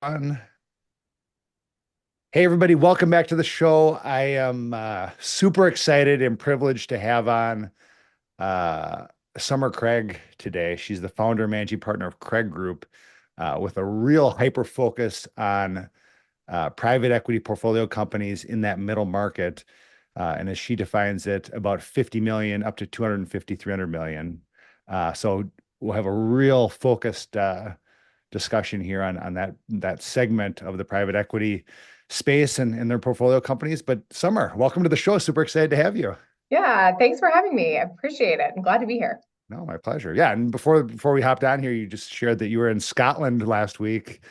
On. Hey, everybody, welcome back to the show. I am super excited and privileged to have on uh, Summer Craig today. She's the founder and managing partner of Craig Group with a real hyper focus on private equity portfolio companies in that middle market. And as she defines it, about 50 million up to 250, 300 million. So we'll have a real focused discussion here on that segment of the private equity space and their portfolio companies. But Summer, welcome to the show. Super excited to have you. Yeah, thanks for having me. I appreciate it. I'm glad to be here. No, my pleasure. Yeah, and before we hopped on here, you just shared that you were in Scotland last week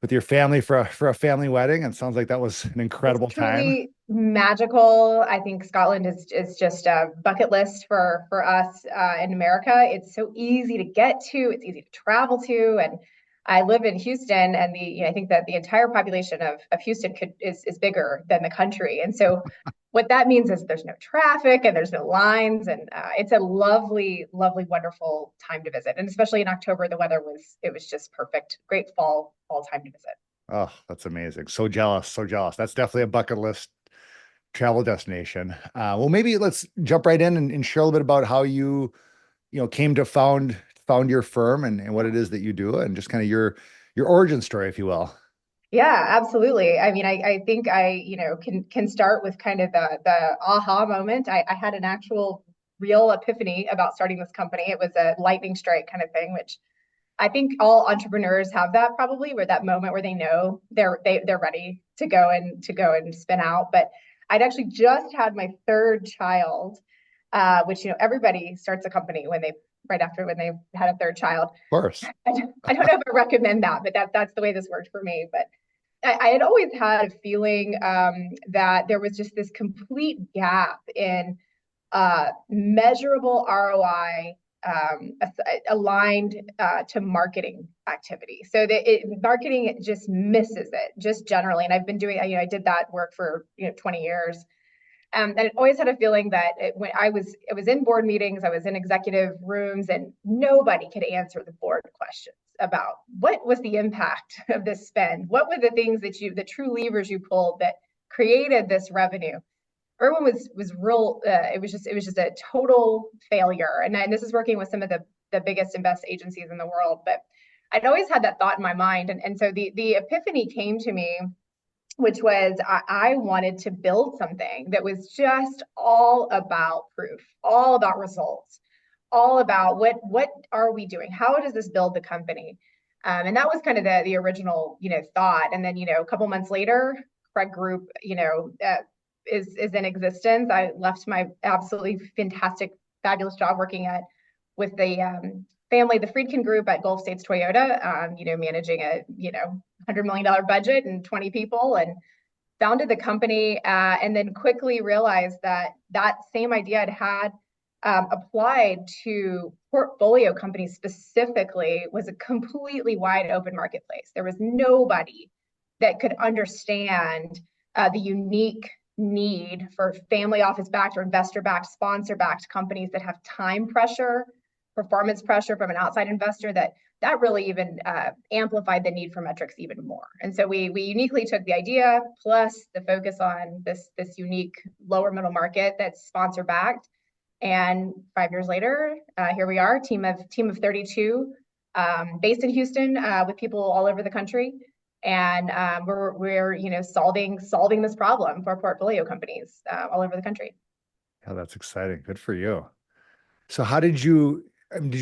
with your family for a family wedding, and sounds like that was an It's incredible time. truly magical. I think Scotland is just a bucket list for us in America. It's so easy to get to, it's easy to travel to, and I live in Houston, and I think that the entire population of Houston is bigger than the country, and so what that means is there's no traffic and there's no lines, and it's a lovely, lovely, wonderful time to visit. And especially in October, the weather was just perfect. Great fall time to visit. Oh, that's amazing. So jealous, so jealous. That's definitely a bucket list travel destination. Well, maybe let's jump right in and share a little bit about how you came to found your firm and what it is that you do and just kind of your origin story, if you will. Yeah, absolutely. I mean, I think can start with kind of the aha moment. I had an actual real epiphany about starting this company. It was a lightning strike kind of thing, which I think all entrepreneurs have that probably, where that moment where they know they're ready to go and spin out. But I'd actually just had my third child, which everybody starts a company when they right after when they've had a third child. Of course. I don't know if I recommend that, but that's the way this worked for me. But I had always had a feeling that there was just this complete gap in measurable ROI aligned to marketing activity. So marketing just misses it just generally. And I've been doing, I did that work for 20 years. And it always had a feeling that when it was in board meetings, I was in executive rooms, and nobody could answer the board questions about what was the impact of this spend, what were the things the true levers you pulled that created this revenue. Everyone was real. It was just a total failure. And this is working with some of the biggest and best agencies in the world, but I'd always had that thought in my mind, and so the epiphany came to me, which was I wanted to build something that was just all about proof, all about results, all about what are we doing? How does this build the company? And that was kind of the original thought. And then a couple months later, Craig Group is in existence. I left my absolutely fantastic, fabulous job working at with the Friedkin Group at Gulf States Toyota, managing a $100 million budget and 20 people, and founded the company, and then quickly realized that that same idea I'd had applied to portfolio companies specifically was a completely wide open marketplace. There was nobody that could understand the unique need for family office backed or investor backed, sponsor backed companies that have time pressure, performance pressure from an outside investor that really even amplified the need for metrics even more. And so we uniquely took the idea plus the focus on this unique lower middle market that's sponsor backed. And 5 years later, here we are, team of 32, based in Houston, with people all over the country, and we're solving this problem for portfolio companies all over the country. Yeah, that's exciting. Good for you. So did you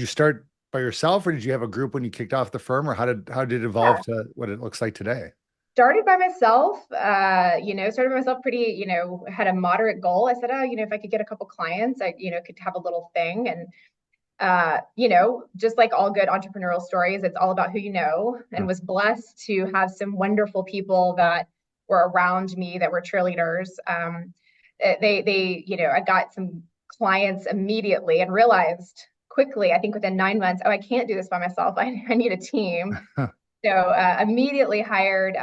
start by yourself or did you have a group when you kicked off the firm or how did it evolve Yeah, to what it looks like today? started by myself. Started by myself. Pretty, had a moderate goal. I said, oh, if I could get a couple clients, I could have a little thing. And just like all good entrepreneurial stories, it's all about who you know, and Huh. was blessed to have some wonderful people that were around me that were cheerleaders. I got some clients immediately and realized quickly, I think within 9 months, oh, I can't do this by myself. I need a team. So immediately hired,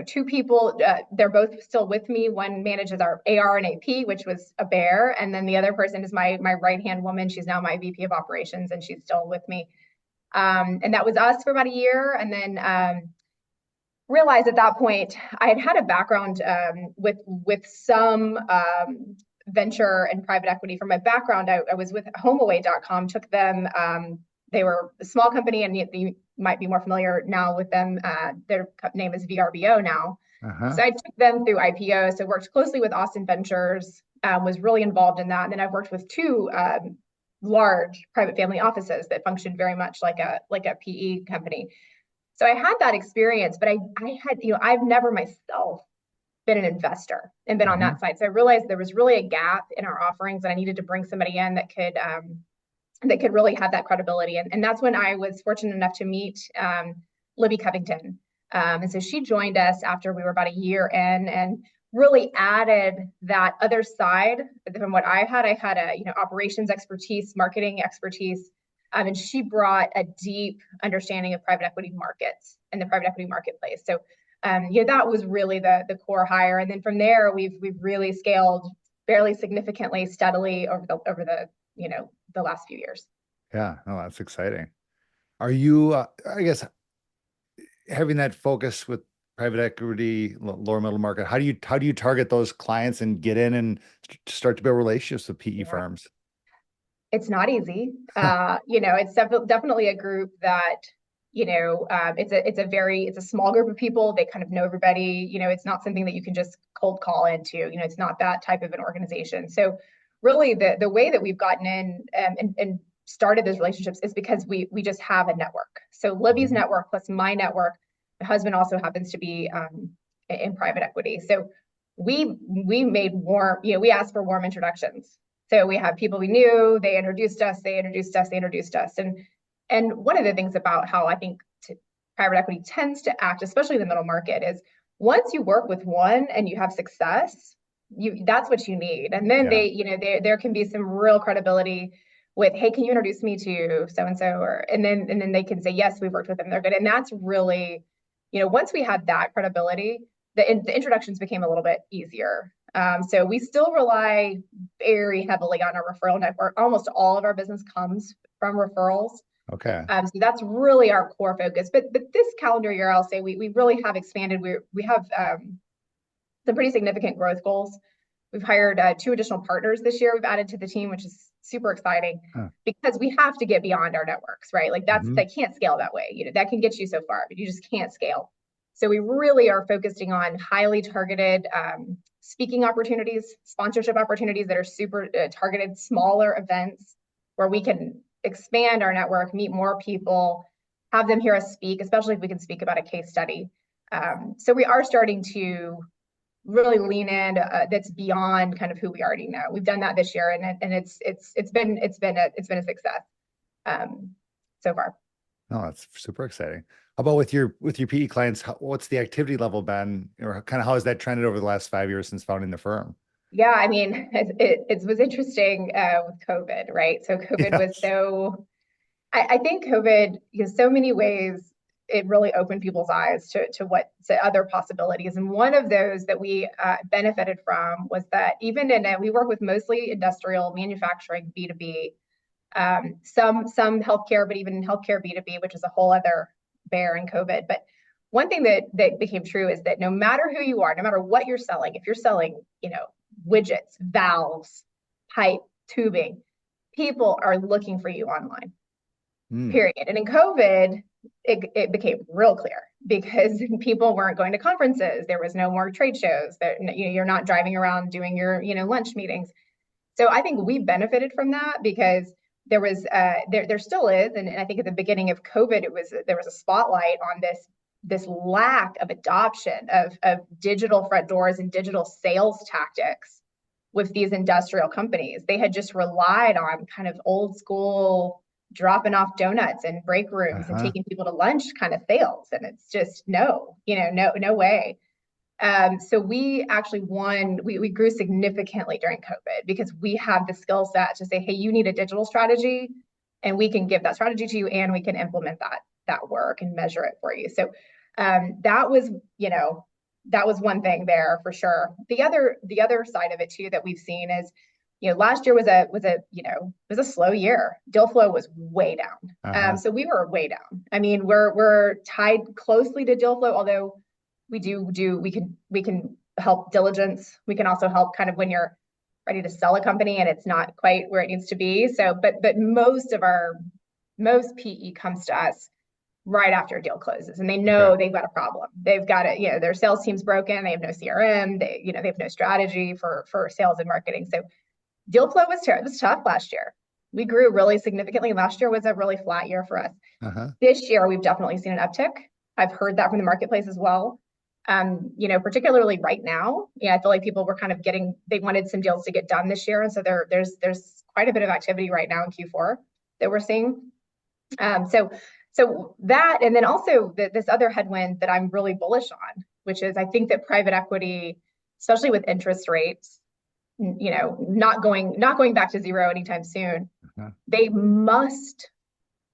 two people. They're both still with me. One manages our AR and AP, which was a bear, and then the other person is my right hand woman. She's now my VP of operations, and she's still with me. And that was us for about a year, and then realized at that point I had had a background with some venture and private equity. From my background, I was with HomeAway.com, took them. They were a small company, and you might be more familiar now with them. Their name is VRBO now. Uh-huh. So I took them through IPO. So worked closely with Austin Ventures, was really involved in that. And then I've worked with two large private family offices that functioned very much like a PE company. So I had that experience, but I had, I've never myself been an investor and been on Hmm. that side. So I realized there was really a gap in our offerings, and I needed to bring somebody in that could really have that credibility. And that's when I was fortunate enough to meet Libby Covington. And so she joined us after we were about a year in, and really added that other side from what I had. I had a operations expertise, marketing expertise, and she brought a deep understanding of private equity markets and the private equity marketplace. So that was really the core hire. And then from there, we've really scaled fairly significantly, steadily over the the last few years. Yeah, no, that's exciting. Are you, I guess, having that focus with private equity, lower middle market, how do you target those clients and get in and start to build relationships with PE Yeah, firms? it's not easy. It's definitely a group that, it's a small group of people. They kind of know everybody. It's not something that you can just cold call into. It's not that type of an organization. So really the way that we've gotten in and started those relationships is because we just have a network. So Libby's Mhm. network plus my network. My husband also happens to be in private equity. So we made warm, we asked for warm introductions. So we have people we knew, they introduced us, they introduced us, they introduced us. And one of the things about how I think private equity tends to act, especially in the middle market, is once you work with one and you have success, that's what you need. And then Yeah. there can be some real credibility with, hey, can you introduce me to so and so? Or and then they can say, yes, we've worked with them, they're good. And that's really, once we had that credibility, the introductions became a little bit easier. So we still rely very heavily on our referral network. Almost all of our business comes from referrals. Okay. So that's really our core focus. But this calendar year, I'll say we really have expanded. We have some pretty significant growth goals. We've hired two additional partners this year. We've added to the team, which is super exciting Huh. because we have to get beyond our networks, right? Like Hmm. they can't scale that way. That can get you so far, but you just can't scale. So we really are focusing on highly targeted speaking opportunities, sponsorship opportunities that are super targeted, smaller events where we can expand our network, meet more people, have them hear us speak, especially if we can speak about a case study. So we are starting to really lean in that's beyond kind of who we already know. We've done that this year, and it's been a success so far. No, that's super exciting. How about with your PE clients? What's the activity level been, or kind of how has that trended over the last 5 years since founding the firm? Yeah, I mean, it was interesting with COVID, right? So COVID was Yes. so I think COVID, in so many ways, it really opened people's eyes to other possibilities. And one of those that we benefited from was that even we work with mostly industrial manufacturing B2B, some healthcare, but even in healthcare B2B, which is a whole other bear in COVID. But one thing that became true is that no matter who you are, no matter what you're selling, if you're selling, widgets, valves, pipe, tubing, people are looking for you online, Hmm. period. And in COVID, it became real clear because people weren't going to conferences. There was no more trade shows. You're not driving around doing your lunch meetings. So I think we benefited from that because there still is, and I think at the beginning of COVID, there was a spotlight on this lack of adoption of digital front doors and digital sales tactics with these industrial companies. They had just relied on kind of old school dropping off donuts in break rooms and Uh-huh. taking people to lunch kind of sales. And it's just no way. So we actually we grew significantly during COVID because we have the skill set to say, hey, you need a digital strategy, and we can give that strategy to you, and we can implement that work and measure it for you. So that was, that was one thing there for sure. The other side of it too that we've seen is, last year was a slow year. Deal flow was way down. Uh-huh. So we were way down. I mean, we're tied closely to deal flow, although We can help diligence. We can also help kind of when you're ready to sell a company and it's not quite where it needs to be. So, but most PE comes to us right after a deal closes and they Okay. know they've got a problem. They've got it, their sales team's broken, they have no CRM, they have no strategy for sales and marketing. So deal flow was tough last year. We grew really significantly. Last year was a really flat year for us. Uh-huh. This year we've definitely seen an uptick. I've heard that from the marketplace as well. Particularly right now, yeah, I feel like people were kind of they wanted some deals to get done this year. And so there's quite a bit of activity right now in Q4 that we're seeing. So that, and then also this other headwind that I'm really bullish on, which is I think that private equity, especially with interest rates, not going back to zero anytime soon, Uh-huh. they must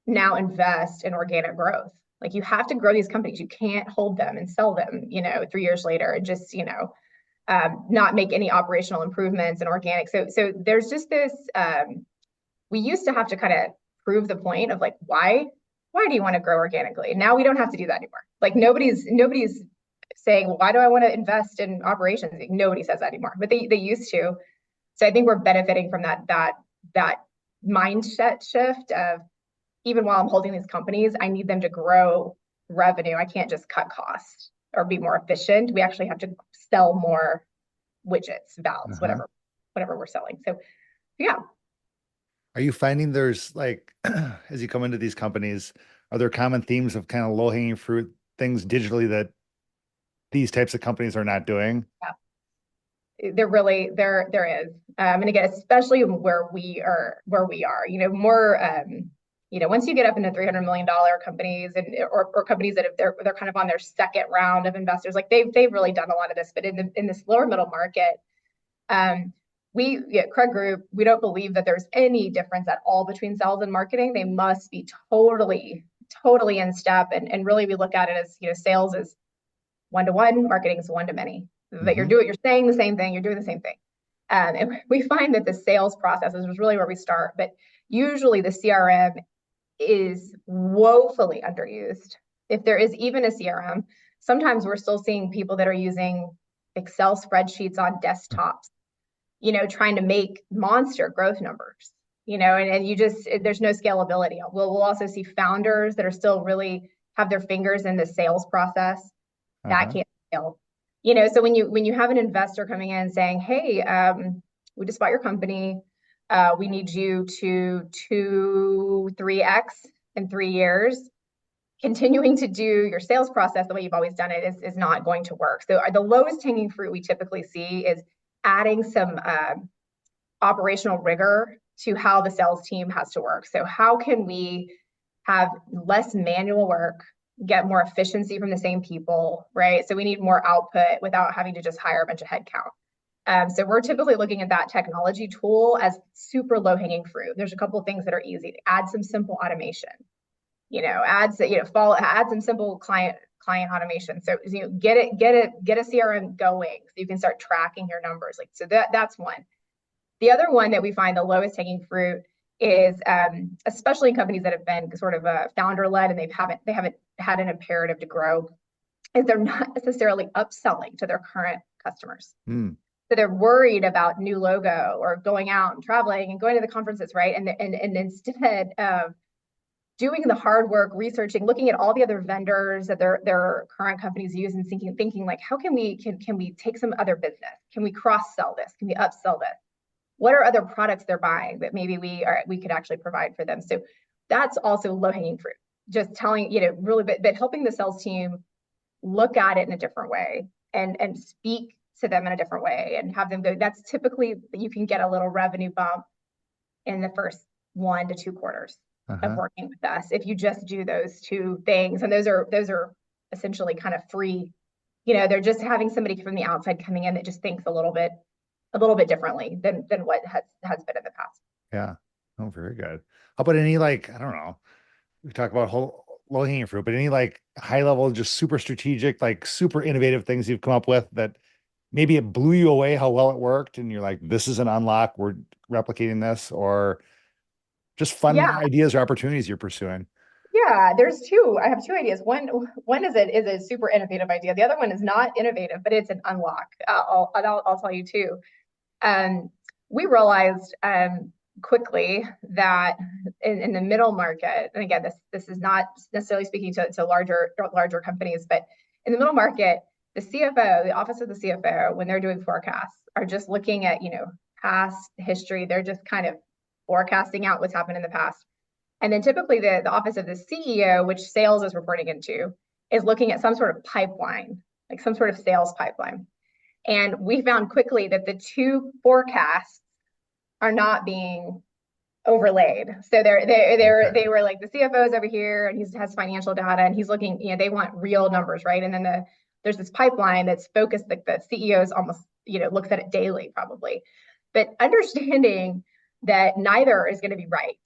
now invest in organic growth. Like you have to grow these companies. You can't hold them and sell them, 3 years later and just, not make any operational improvements and organic. So there's just this. We used to have to kind of prove the point of like why do you want to grow organically? Now we don't have to do that anymore. Like nobody's saying, well, why do I want to invest in operations? Like, nobody says that anymore, but they used to. So I think we're benefiting from that mindset shift of even while I'm holding these companies, I need them to grow revenue. I can't just cut costs or be more efficient. We actually have to sell more widgets, valves, Uh-huh. whatever we're selling. So yeah, Are you finding there's like, as you come into these companies, are there common themes of kind of low-hanging fruit things digitally that these types of companies are not doing? there is. And again, especially where we are, more once you get up into $300 million companies or companies that have they're kind of on their second round of investors, like they've really done a lot of this, but in this lower middle market, um, Craig Group, we don't believe that there's any difference at all between sales and marketing. They must be totally in step. And really we look at it as, sales is one-to-one, marketing is one-to-many. That Mm-hmm. you're saying the same thing, you're doing the same thing. And we find that the sales process is really where we start, but usually the CRM is woefully underused. If there is even a CRM, sometimes we're still seeing people that are using Excel spreadsheets on desktops, trying to make monster growth numbers, and there's no scalability. We'll also see founders that are still really have their fingers in the sales process that Uh-huh. can't scale. So when you have an investor coming in saying, "Hey, we just bought your company. We need you to 3x in 3 years." Continuing to do your sales process the way you've always done it is not going to work. So the lowest hanging fruit we typically see is adding some operational rigor to how the sales team has to work. So how can we have less manual work, get more efficiency from the same people, right? So we need more output without having to just hire a bunch of headcount. So we're typically looking at that technology tool as super low hanging fruit. There's a couple of things that are easy. Add some simple automation. Add some simple client automation. So get a CRM going so you can start tracking your numbers. Like so that's one. The other one that we find the lowest hanging fruit is especially in companies that have been sort of founder led and they haven't had an imperative to grow, is they're not necessarily upselling to their current customers. Mm. So they're worried about new logo or going out and traveling and going to the conferences, right? And instead of doing the hard work, researching, looking at all the other vendors that their current companies use and thinking like, how can we take some other business? Can we cross sell this? Can we upsell this? What are other products they're buying that maybe we could actually provide for them? So that's also low hanging fruit. Just telling, really, but helping the sales team look at it in a different way and speak to them in a different way and have them go. That's typically you can get a little revenue bump in the first 1 to 2 quarters of Uh-huh. working with us if you just do those two things. And those are essentially kind of free. They're just having somebody from the outside coming in that just thinks a little bit differently than what has been in the past. Yeah. Oh, very good. How about any like, I don't know, we talk about whole low-hanging fruit, but any like high level, just super strategic, like super innovative things you've come up with that maybe it blew you away how well it worked, and you're like, this is an unlock, we're replicating this, or just fun Yeah, ideas or opportunities you're pursuing. Yeah, there's two. I have two ideas. One is a super innovative idea. The other one is not innovative, but it's an unlock. I'll tell you too. Um, we realized quickly that in the middle market, and again, this is not necessarily speaking to larger companies, but in the middle market, the CFO, the office of the CFO, when they're doing forecasts, are just looking at past history. They're just kind of forecasting out what's happened in the past. And then typically the office of the CEO, which sales is reporting into, is looking at some sort of pipeline, like some sort of sales pipeline. And we found quickly that the two forecasts are not being overlaid. So Okay. they were like the CFO is over here and he has financial data and he's looking, they want real numbers, right? And then there's this pipeline that's focused, like the CEO is almost, looks at it daily probably. But understanding that neither is going to be right,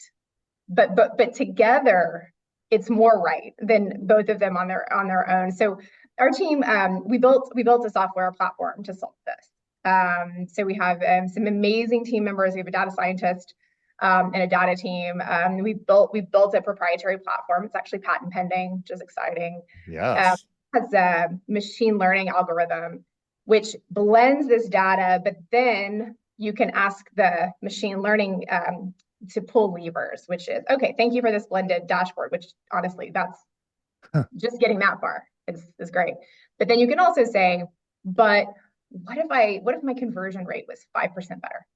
but together it's more right than both of them on their own. So our team, we built a software platform to solve this. So we have some amazing team members. We have a data scientist and a data team. We built a proprietary platform. It's actually patent pending, which is exciting. Um, Yes. has a machine learning algorithm which blends this data, but then you can ask the machine learning to pull levers, which is okay. Thank you for this blended dashboard, which honestly, that's just getting that far is great. But then you can also say, but what if my conversion rate was 5% better?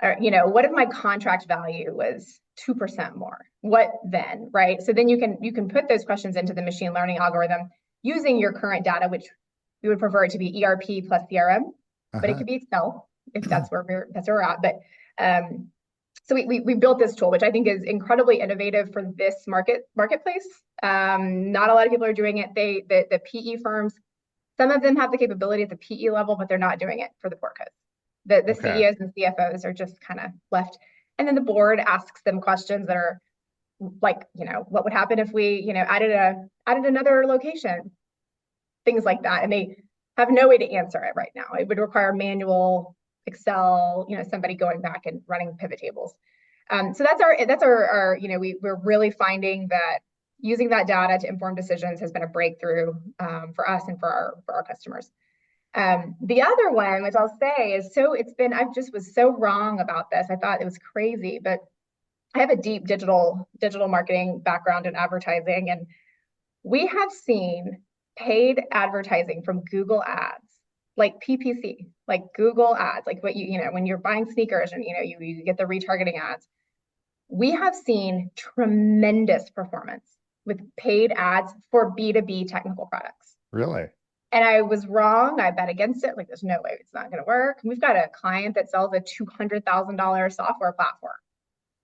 Or, what if my contract value was 2% more? What then, right? So then you can put those questions into the machine learning algorithm using your current data, which we would prefer it to be ERP plus CRM, but it Uh-huh. could be Excel if that's where we're at. But so we built this tool, which I think is incredibly innovative for this marketplace. Not a lot of people are doing it. The PE firms, some of them have the capability at the PE level, but they're not doing it for the portcos. The Okay. CEOs and CFOs are just kind of left. And then the board asks them questions that are like, what would happen if we, added another location, things like that. And they have no way to answer it right now. It would require manual Excel, somebody going back and running pivot tables. So that's our we're really finding that using that data to inform decisions has been a breakthrough for us and for our customers. The other one, which I'll say is I just was so wrong about this. I thought it was crazy, but I have a deep digital marketing background in advertising, and we have seen paid advertising from Google Ads, like PPC, like Google Ads, like what when you're buying sneakers and you get the retargeting ads. We have seen tremendous performance with paid ads for B2B technical products. Really? And I was wrong. I bet against it. Like, there's no way it's not going to work. We've got a client that sells a $200,000 software platform.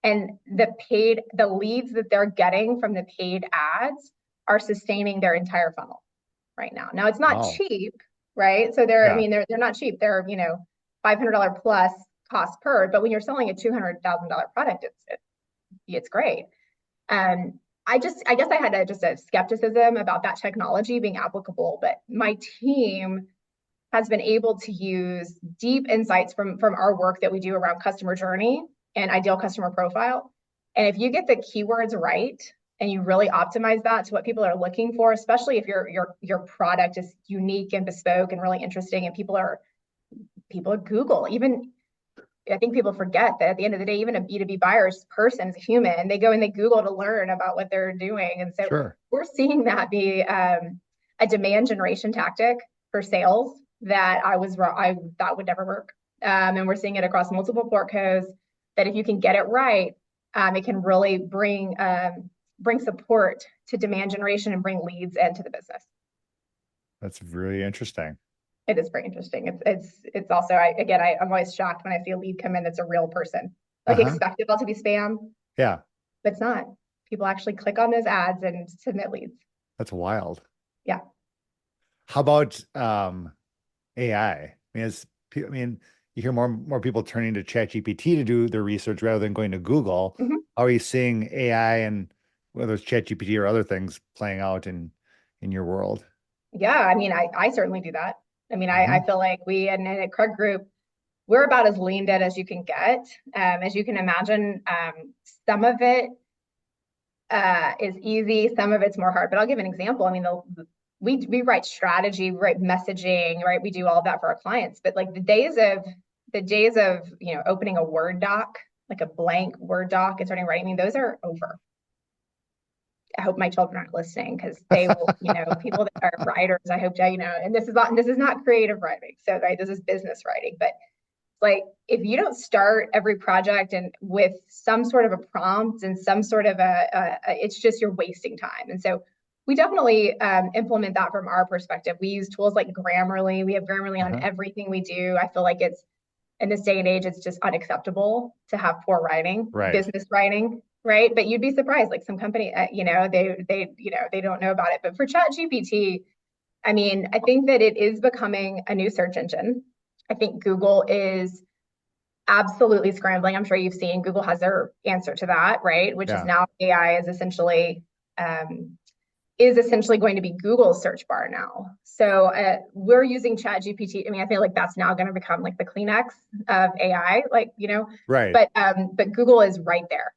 And the leads that they're getting from the paid ads are sustaining their entire funnel right now. Now it's not Wow. cheap, right? So I Yeah. mean, they're not cheap. They're, $500 plus cost per, but when you're selling a $200,000 product, it's great. Um, I guess I had just a skepticism about that technology being applicable, but my team has been able to use deep insights from our work that we do around customer journey and ideal customer profile. And if you get the keywords right and you really optimize that to what people are looking for, especially if your product is unique and bespoke and really interesting, and people Google, even I think people forget that at the end of the day, even a B2B buyer's person is a human. They go and they Google to learn about what they're doing. And so Sure. we're seeing that be a demand generation tactic for sales that I thought would never work. And we're seeing it across multiple portcos that if you can get it right, it can really bring support to demand generation and bring leads into the business. That's really interesting. It is very interesting. It's also I'm always shocked when I see a lead come in that's a real person. Like Uh-huh. expect it all to be spam, Yeah. but it's not. People actually click on those ads and submit leads. That's wild. Yeah. How about AI? I mean, you hear more people turning to ChatGPT to do their research rather than going to Google. Mhm. How are you seeing AI and whether it's ChatGPT or other things playing out in your world? Yeah. I mean, I certainly do that. I mean, I Hmm. feel like we and at Craig Group, we're about as leaned in as you can get. As you can imagine, some of it is easy. Some of it's more hard, but I'll give an example. I mean, we write strategy, we write messaging, right? We do all of that for our clients. But like the days of opening a Word doc, like a blank Word doc and starting writing, I mean, those are over. I hope my children aren't listening because they will, people that are writers, I hope that, and this is not creative writing. So right, this is business writing. But like if you don't start every project and with some sort of a prompt and some sort of it's just you're wasting time. And so we definitely implement that from our perspective. We use tools like Grammarly. We have Grammarly on Uh-huh. everything we do. I feel like it's in this day and age, it's just unacceptable to have poor writing, Right. business writing, right? But you'd be surprised, like some company, they don't know about it. But for Chat GPT, I mean, I think that it is becoming a new search engine. I think Google is absolutely scrambling. I'm sure you've seen Google has their answer to that, right? Which is Yeah. now AI is essentially going to be Google's search bar now. So we're using Chat GPT. I mean, I feel like that's now going to become like the Kleenex of AI, Right. but Google is right there.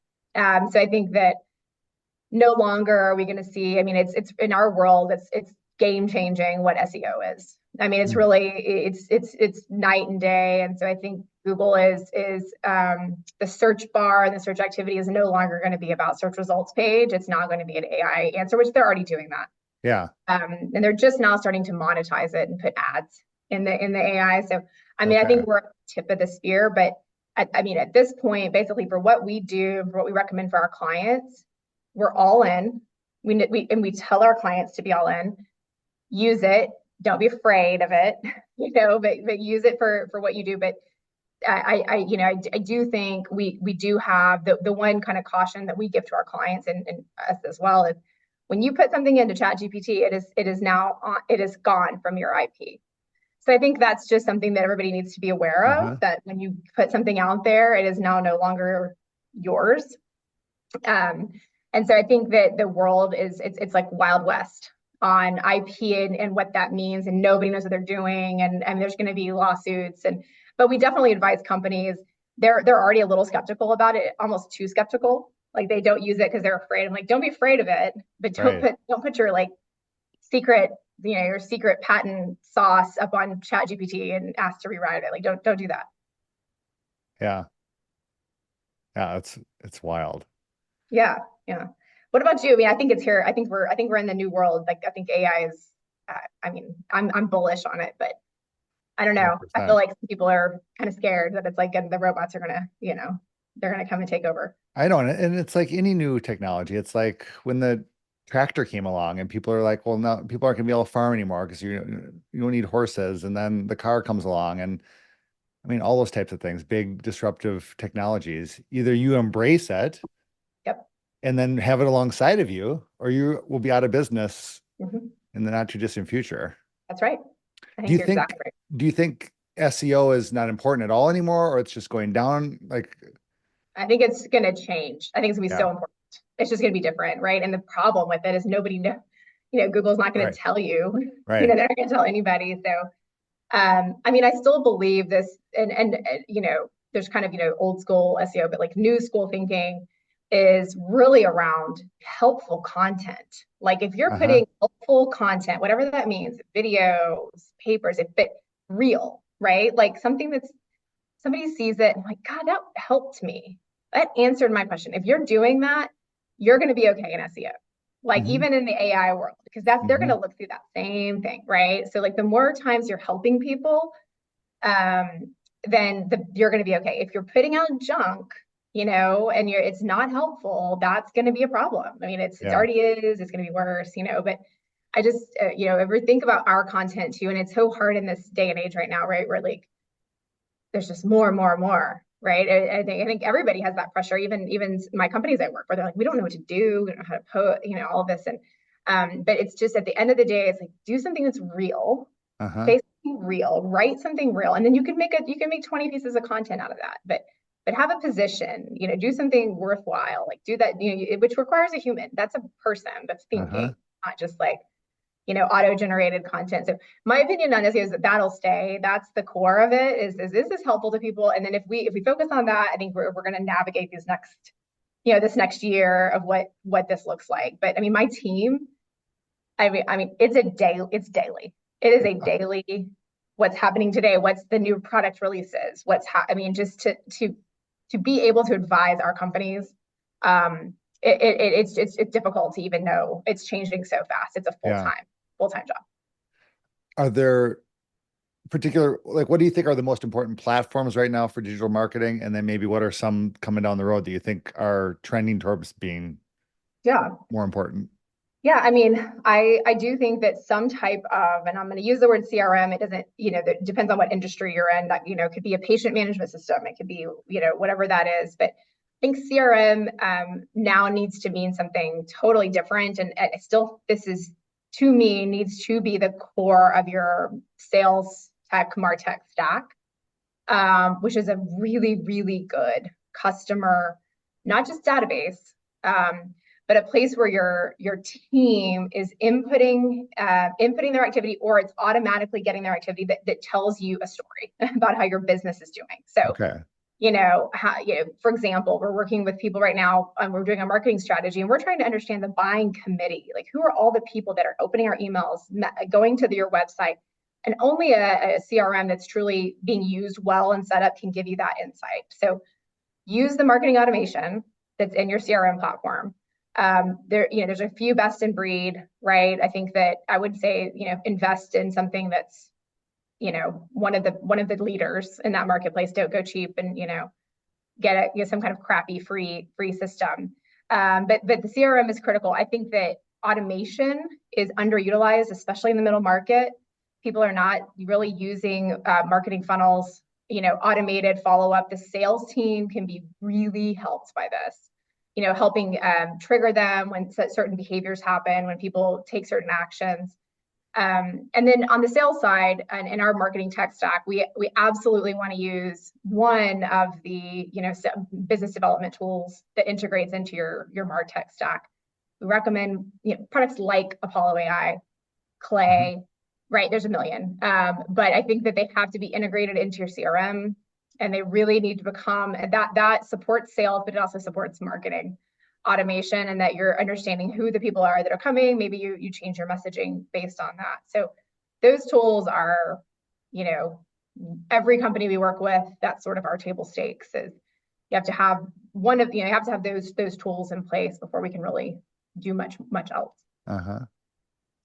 So I think that no longer are we going to see. I mean, it's in our world, it's game changing what SEO is. I mean, it's Mm. really it's night and day. And so I think Google is the search bar and the search activity is no longer going to be about search results page. It's now going to be an AI answer, which they're already doing that. Yeah. And they're just now starting to monetize it and put ads in the AI. So I mean, I Okay. think we're at the tip of the spear, but I mean, at this point, basically for what we do, for what we recommend for our clients, we're all in. We tell our clients to be all in, use it. Don't be afraid of it, but use it for what you do. But I do think we do have the one kind of caution that we give to our clients and us as well is when you put something into Chat GPT, it is now it is gone from your IP. So I think that's just something that everybody needs to be aware of, Uh-huh. that when you put something out there, it is now no longer yours. Um, and so I think that the world it's like Wild West on IP and what that means, and nobody knows what they're doing, and there's going to be lawsuits, but we definitely advise companies. They're already a little skeptical about it, almost too skeptical. Like they don't use it because they're afraid. I'm like, don't be afraid of it, but don't Right. put your like secret, your secret patent sauce up on Chat GPT and ask to rewrite it. Like don't do that. Yeah. Yeah. It's wild. Yeah, yeah. What about you? I mean, I think it's here. I think we're in the new world. Like I think AI is. I mean, I'm bullish on it, but I don't know. I feel 100%. like some people are kind of scared that it's like the robots are gonna, they're gonna come and take over. I don't, and it's like any new technology. It's like when the tractor came along and people are like, well, no, people aren't gonna be able to farm anymore because you don't need horses. And then the car comes along and I mean, all those types of things, big disruptive technologies. Either you embrace it Yep. and then have it alongside of you, or you will be out of business Hmm. in the not too distant future. That's right. I Do think you you're exactly think right. do you think SEO is not important at all anymore, or it's just going down? Like, I think it's gonna change. I think it's gonna be yeah, so important. It's just gonna be different, right? And the problem with it is nobody know. Google's not gonna right, tell you. right. They're not gonna tell anybody. So I mean, I still believe this, and there's kind of old school SEO, but like new school thinking is really around helpful content. Like if you're Uh-huh. putting helpful content, whatever that means, videos, papers, if it real, right? Like something that's somebody sees it and like, God, that helped me. That answered my question. If you're doing that, you're going to be okay in SEO. Like Hmm. even in the AI world, because they're going Hmm. to look through that same thing, right? So like the more times you're helping people, um, then you're going to be okay. If you're putting out junk, and it's not helpful, that's going to be a problem. I mean, it's Yeah. already is. It's going to be worse, But I just, ever think about our content too, and it's so hard in this day and age right now, right? Where like there's just more and more and more, right? I think everybody has that pressure. Even my companies I work for, they're like, we don't know what to do, we don't know how to put, all this, and but it's just at the end of the day, it's like do something that's real, Uh-huh. say something real, write something real, and then you can make 20 pieces of content out of that, but have a position, do something worthwhile, like do that, which requires a human. That's a person that's Uh-huh. thinking, not just like auto-generated content. So my opinion on this is that that'll stay. That's the core of it. Is this helpful to people? And then if we focus on that, I think we're going to navigate these next, this next year of what this looks like. But I mean, my team, it's daily. It is a daily what's happening today, what's the new product releases, just to be able to advise our companies, it's difficult to even know it's changing so fast. It's a Yeah. full-time job. Are there particular, like, what do you think are the most important platforms right now for digital marketing? And then maybe what are some coming down the road that you think are trending towards being Yeah. more important? Yeah, I mean, I do think that some type of, and I'm going to use the word CRM. It doesn't, it depends on what industry you're in. That could be a patient management system. It could be, whatever that is. But I think CRM now needs to mean something totally different, and still, this is to me needs to be the core of your sales tech martech stack, which is a really really good customer, not just database. But a place where your team is inputting their activity, or it's automatically getting their activity that tells you a story about how your business is doing. So, Okay. for example, we're working with people right now, and we're doing a marketing strategy, and we're trying to understand the buying committee. Like, who are all the people that are opening our emails, going to your website, and only a CRM that's truly being used well and set up can give you that insight. So, use the marketing automation that's in your CRM platform. There's a few best in breed, right? I think that I would say, invest in something that's, one of the leaders in that marketplace. Don't go cheap and, get some kind of crappy free system. But the CRM is critical. I think that automation is underutilized, especially in the middle market. People are not really using marketing funnels, automated follow up. The sales team can be really helped by this, helping trigger them when certain behaviors happen, when people take certain actions. And then on the sales side and in our marketing tech stack, we absolutely want to use one of the business development tools that integrates into your MarTech stack. We recommend products like Apollo AI, Mhm. Clay, right? There's a million, but I think that they have to be integrated into your CRM, and they really need to become that supports sales, but it also supports marketing automation, and that you're understanding who the people are that are coming. Maybe you change your messaging based on that. So those tools are, every company we work with, that's sort of our table stakes is you have to have you have to have those tools in place before we can really do much else. Uh-huh.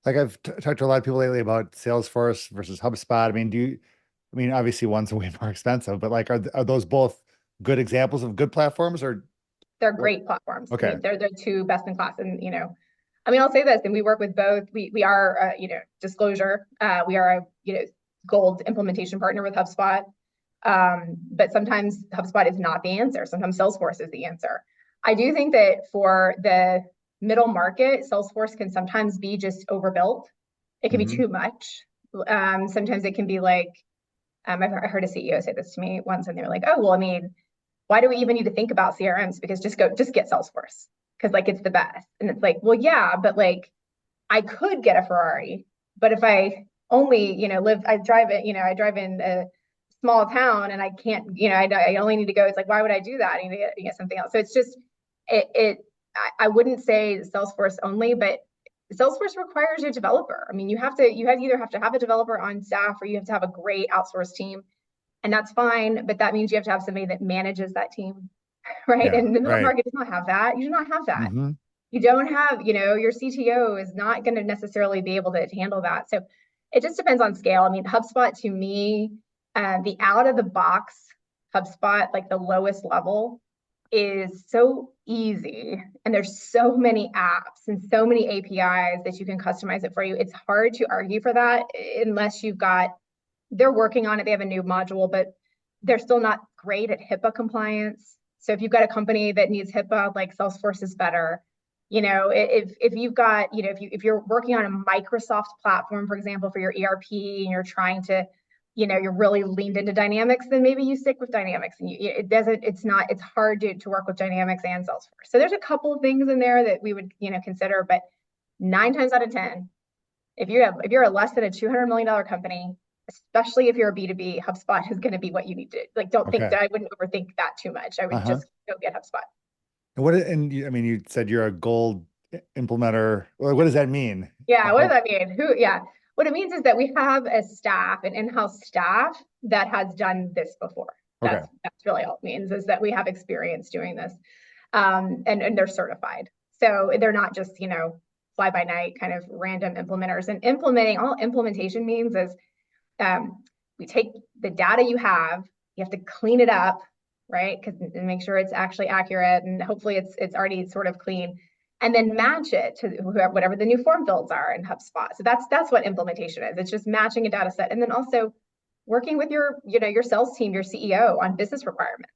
Like I've talked to a lot of people lately about Salesforce versus HubSpot. I mean, obviously one's way more expensive, but like, are those both good examples of good platforms or They're what? great platforms. I Okay. mean, they're two best in class, and I'll say this, and we work with both. We are, disclosure. We are a gold implementation partner with HubSpot. But sometimes HubSpot is not the answer. Sometimes Salesforce is the answer. I do think that for the middle market, Salesforce can sometimes be just overbuilt. It can be Hmm. too much. Sometimes it can be like, I heard a CEO say this to me once, and they were like, "Oh, well, I mean, why do we even need to think about CRMs? Because just get Salesforce because like it's the best." And it's like, well, yeah, but like I could get a Ferrari, but if I only, I drive in a small town and I can't, I only need to go. It's like, why would I do that? I need to get something else. So it's just, I wouldn't say Salesforce only, but Salesforce requires a developer. I mean, you either have to have a developer on staff or you have to have a great outsourced team, and that's fine. But that means you have to have somebody that manages that team, right? Yeah, And the middle right. market does not have that. You do not have that. Hmm. You don't have, your CTO is not going to necessarily be able to handle that. So it just depends on scale. I mean, HubSpot to me, the out of the box HubSpot, like the lowest level, is so easy. And there's so many apps and so many APIs that you can customize it for you. It's hard to argue for that unless they're working on it. They have a new module, but they're still not great at HIPAA compliance. So if you've got a company that needs HIPAA, like Salesforce is better. If you've got, if you're working on a Microsoft platform, for example, for your ERP, and you're trying to, you're really leaned into Dynamics, then maybe you stick with Dynamics. And it's hard to work with Dynamics and Salesforce. So there's a couple of things in there that we would, consider, but 9 times out of 10, if you're a less than a $200 million company, especially if you're a B2B, HubSpot is going to be what you need to, like, don't think Okay. that. I wouldn't overthink that too much. I would Uh-huh. just go get HubSpot. And I mean, you said you're a gold implementer. Well, what does that mean? Yeah, what does that mean? Yeah. What it means is that we have a staff, an in-house staff that has done this before. Okay. That's really all it means, is that we have experience doing this. And they're certified. So they're not just, fly by night kind of random implementers. And all implementation means is we take the data you have to clean it up, right? Because make sure it's actually accurate, and hopefully it's already sort of clean, and then match it to whatever the new form fields are in HubSpot. So that's what implementation is. It's just matching a data set, and then also working with your sales team, your CEO on business requirements.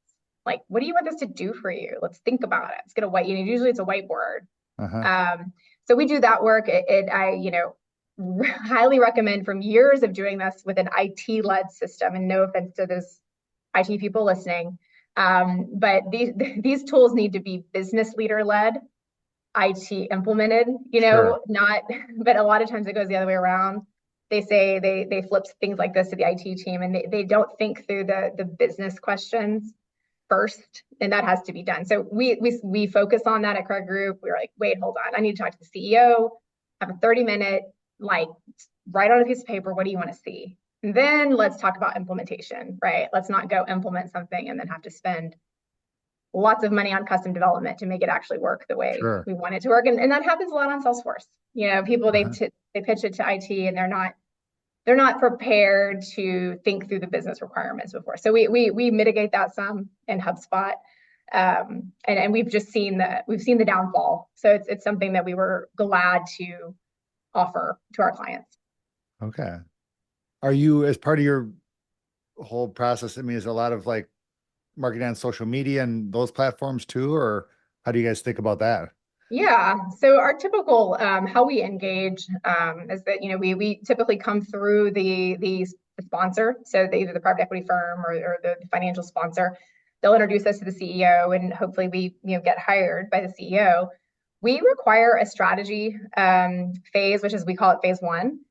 Like, what do you want this to do for you? Let's think about it. It's gonna usually it's a whiteboard. Uh-huh. So we do that work. I highly recommend, from years of doing this with an IT-led system, and no offense to those IT people listening, but these tools need to be business leader led, IT implemented, Sure. not, but a lot of times it goes the other way around. They say they flip things like this to the IT team, and they don't think through the business questions first, and that has to be done. So we focus on that at Craig Group. We were like, wait, hold on, I need to talk to the CEO, have a 30-minute, like, write on a piece of paper, what do you want to see? And then let's talk about implementation, right? Let's not go implement something and then have to spend lots of money on custom development to make it actually work the way Sure. we want it to work. And that happens a lot on Salesforce. People, Uh-huh. they pitch it to IT, and they're not prepared to think through the business requirements before. So we mitigate that some in HubSpot. And we've seen the downfall. So it's something that we were glad to offer to our clients. Okay. Are you, as part of your whole process, I mean, is a lot of like marketing on social media and those platforms too, or how do you guys think about that? Yeah. So our typical how we engage is that we typically come through the sponsor, so either the private equity firm or the financial sponsor. They'll introduce us to the CEO, and hopefully we get hired by the CEO. We require a strategy phase, which is, we call it phase one.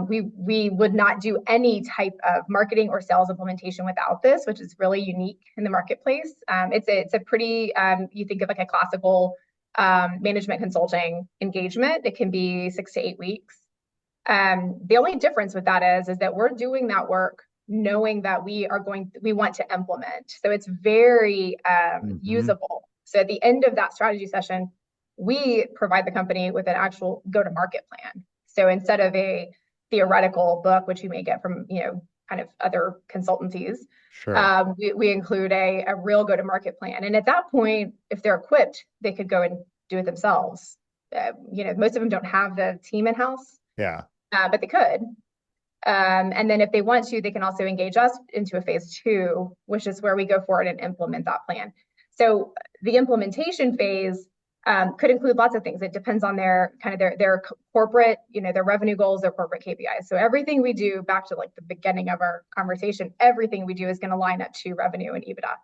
We would not do any type of marketing or sales implementation without this, which is really unique in the marketplace. It's a pretty you think of like a classical management consulting engagement. It can be 6 to 8 weeks. The only difference with that is that we're doing that work knowing that we want to implement. So it's very Hmm. usable. So at the end of that strategy session, we provide the company with an actual go-to-market plan. So instead of a theoretical book, which you may get from, kind of other consultancies, Sure. we include a real go-to-market plan. And at that point, if they're equipped, they could go and do it themselves. Most of them don't have the team in-house, Yeah. but they could. And then if they want to, they can also engage us into a phase two, which is where we go forward and implement that plan. So the implementation phase could include lots of things. It depends on their corporate, their revenue goals, their corporate KPIs. So everything we do, back to like the beginning of our conversation, everything we do is going to line up to revenue and EBITDA,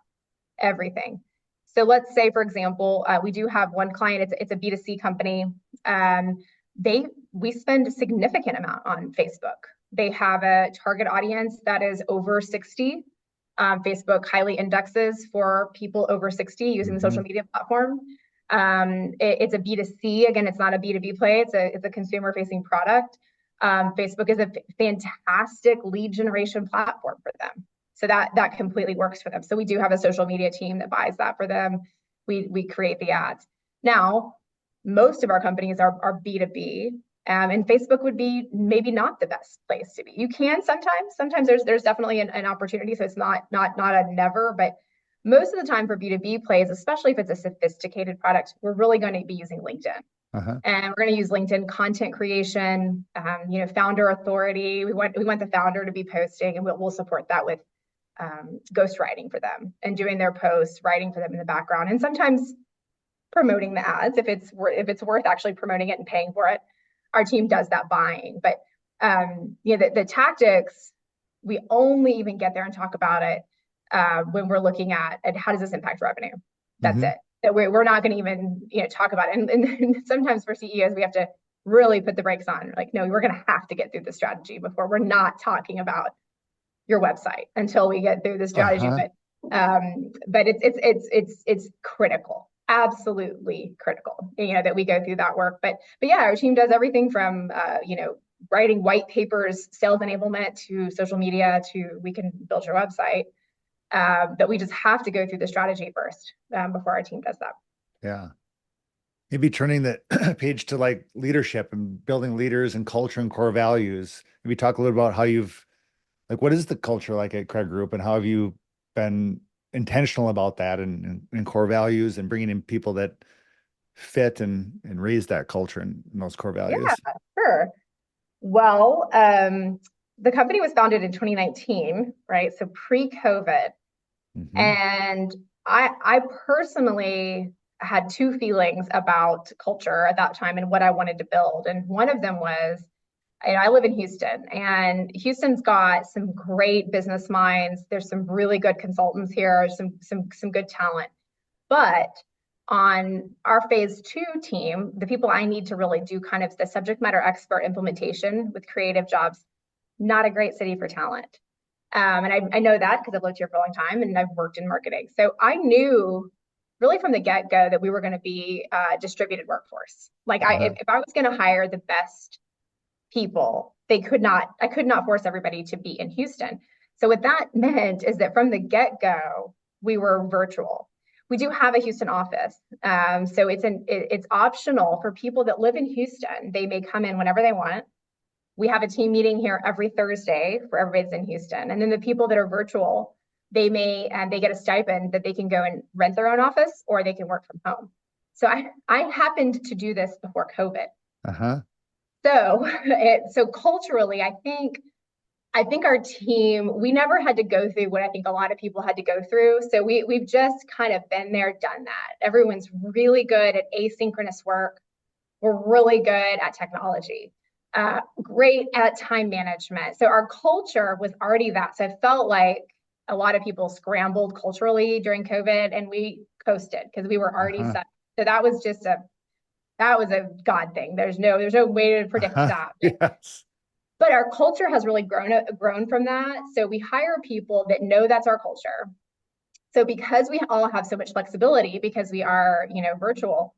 everything. So let's say, for example, we do have one client. It's a B2C company. We spend a significant amount on Facebook. They have a target audience that is over 60. Facebook highly indexes for people over 60 using the social Hmm. media platform. It's a B2C. Again, it's not a B2B play. It's a consumer facing product. Facebook is a fantastic lead generation platform for them. So that completely works for them. So we do have a social media team that buys that for them. We create the ads. Now, most of our companies are B2B, and Facebook would be maybe not the best place to be. You can sometimes there's definitely an opportunity. So it's not a never, but most of the time for B2B plays, especially if it's a sophisticated product, we're really going to be using LinkedIn. Uh-huh. And we're going to use LinkedIn content creation, founder authority. We want the founder to be posting, and we'll support that with ghostwriting for them and doing their posts, writing for them in the background, and sometimes promoting the ads if it's worth actually promoting it and paying for it. Our team does that buying, but the tactics, we only even get there and talk about it when we're looking at how does this impact revenue. That's Hmm. it. That we're not going to even talk about it. And sometimes for CEOs, we have to really put the brakes on. Like, no, we're going to have to get through the strategy before we're not talking about your website until we get through the strategy. Uh-huh. But it's critical. absolutely critical, that we go through that work. But yeah, our team does everything from writing white papers, sales enablement, to social media, to we can build your website. But we just have to go through the strategy first, before our team does that. Yeah. Maybe turning the page to like leadership and building leaders and culture and core values. Maybe talk a little about how you've like what is the culture like at Craig Group and how have you been intentional about that and core values and bringing in people that fit and raise that culture and those core Yeah, values. sure. Well, the company was founded in 2019, right? So pre-COVID. Hmm. And I personally had two feelings about culture at that time and what I wanted to build. And one of them was, I live in Houston, and Houston's got some great business minds. There's some really good consultants here, some good talent. But on our phase two team, the people I need to really do kind of the subject matter expert implementation with creative jobs, not a great city for talent. And I know that because I've lived here for a long time and I've worked in marketing. So I knew really from the get-go that we were going to be a distributed workforce. Like Uh-huh. if I was going to hire the best people, I could not force everybody to be in Houston. So what that meant is that from the get-go, we were virtual. We do have a Houston office. So it's optional for people that live in Houston. They may come in whenever they want. We have a team meeting here every Thursday for everybody that's in Houston. And then the people that are virtual, they get a stipend that they can go and rent their own office or they can work from home. So I happened to do this before COVID. Uh-huh. So culturally, I think our team, we never had to go through what I think a lot of people had to go through. So we've just kind of been there, done that. Everyone's really good at asynchronous work. We're really good at technology, great at time management. So our culture was already that. So I felt like a lot of people scrambled culturally during COVID and we coasted because we were already Uh-huh. set. So that was a God thing. There's no way to predict Uh-huh. that. Yes. But our culture has really grown from that. So we hire people that know that's our culture. So because we all have so much flexibility, because we are, virtual,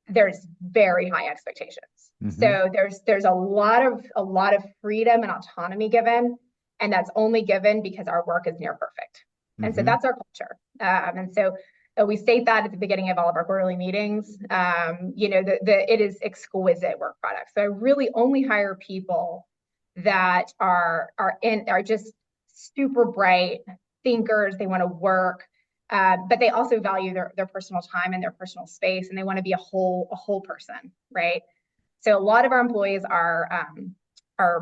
there's very high expectations. Hmm. So there's a lot of freedom and autonomy given, and that's only given because our work is near perfect. And so Hmm. that's our culture. And so we state that at the beginning of all of our quarterly meetings. It is exquisite work product. So I really only hire people that are just super bright thinkers. They want to work, but they also value their personal time and their personal space, and they want to be a whole person, right? So a lot of our employees are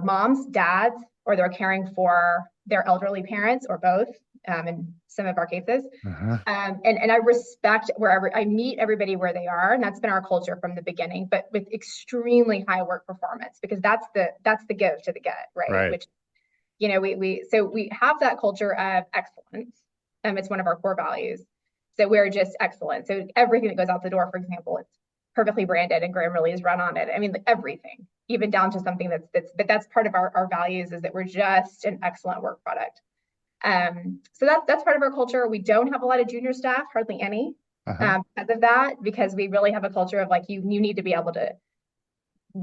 moms, dads, or they're caring for their elderly parents, or both, in some of our cases. Uh-huh. And I respect wherever I meet everybody where they are, and that's been our culture from the beginning. But with extremely high work performance, because that's the give to the get, right? Right. Which we have that culture of excellence. It's one of our core values. So we're just excellent. So everything that goes out the door, for example, it's perfectly branded and Grammarly is run on it. I mean, like everything, even down to something but that's part of our values, is that we're just an excellent work product. So that's part of our culture. We don't have a lot of junior staff, hardly any, Uh-huh. because of that, because we really have a culture of like, you need to be able to